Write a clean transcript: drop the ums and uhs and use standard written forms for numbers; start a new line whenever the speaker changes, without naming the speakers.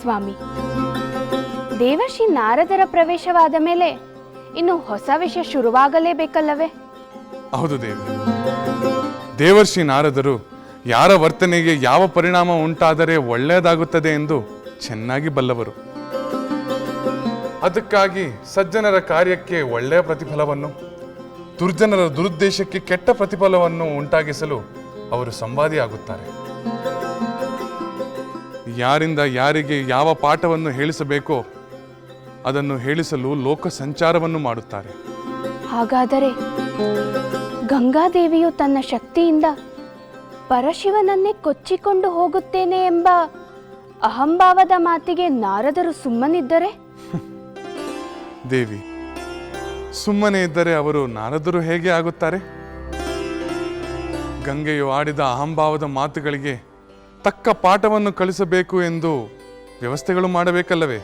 ಸ್ವಾಮಿ. ದೇವರ್ಷಿ ನಾರದರ ಪ್ರವೇಶವಾದ ಮೇಲೆ ಇನ್ನು ಹೊಸ ವಿಷಯ ಶುರುವಾಗಲೇಬೇಕಲ್ಲವೇ?
ಹೌದು ದೇವಿ. ದೇವರ್ಷಿ ನಾರದರು ಯಾರ ವರ್ತನೆಗೆ ಯಾವ ಪರಿಣಾಮ ಉಂಟಾದರೆ ಒಳ್ಳೆಯದಾಗುತ್ತದೆ ಎಂದು ಚೆನ್ನಾಗಿ ಬಲ್ಲವರು. ಅದಕ್ಕಾಗಿ ಸಜ್ಜನರ ಕಾರ್ಯಕ್ಕೆ ಒಳ್ಳೆಯ ಪ್ರತಿಫಲವನ್ನು, ದುರ್ಜನರ ದುರುದ್ದೇಶಕ್ಕೆ ಕೆಟ್ಟ ಪ್ರತಿಫಲವನ್ನು ಉಂಟಾಗಿಸಲು ಅವರು ಸಂವಾದಿಯಾಗುತ್ತಾರೆ. ಯಾರಿಂದ ಯಾರಿಗೆ ಯಾವ ಪಾಠವನ್ನು ಹೇಳಿಸಬೇಕೋ ಅದನ್ನು ಹೇಳಿಸಲು ಲೋಕ ಸಂಚಾರವನ್ನು ಮಾಡುತ್ತಾರೆ.
ಹಾಗಾದರೆ ಗಂಗಾದೇವಿಯು ತನ್ನ ಶಕ್ತಿಯಿಂದ ಪರಶಿವನನ್ನೇ ಕೊಚ್ಚಿಕೊಂಡು ಹೋಗುತ್ತೇನೆ ಎಂಬ ಅಹಂಭಾವದ ಮಾತಿಗೆ ನಾರದರು ಸುಮ್ಮನಿದ್ದರೆ?
ದೇವಿ, ಸುಮ್ಮನೆ ಇದ್ದರೆ ಅವರು ನಾರದರು ಹೇಗೆ ಆಗುತ್ತಾರೆ? ಗಂಗೆಯು ಆಡಿದ ಅಹಂಭಾವದ ಮಾತುಗಳಿಗೆ ತಕ್ಕ ಪಾಠವನ್ನು ಕಲಿಸಬೇಕು ಎಂದು ವ್ಯವಸ್ಥೆಗಳು ಮಾಡಬೇಕಲ್ಲವೇ?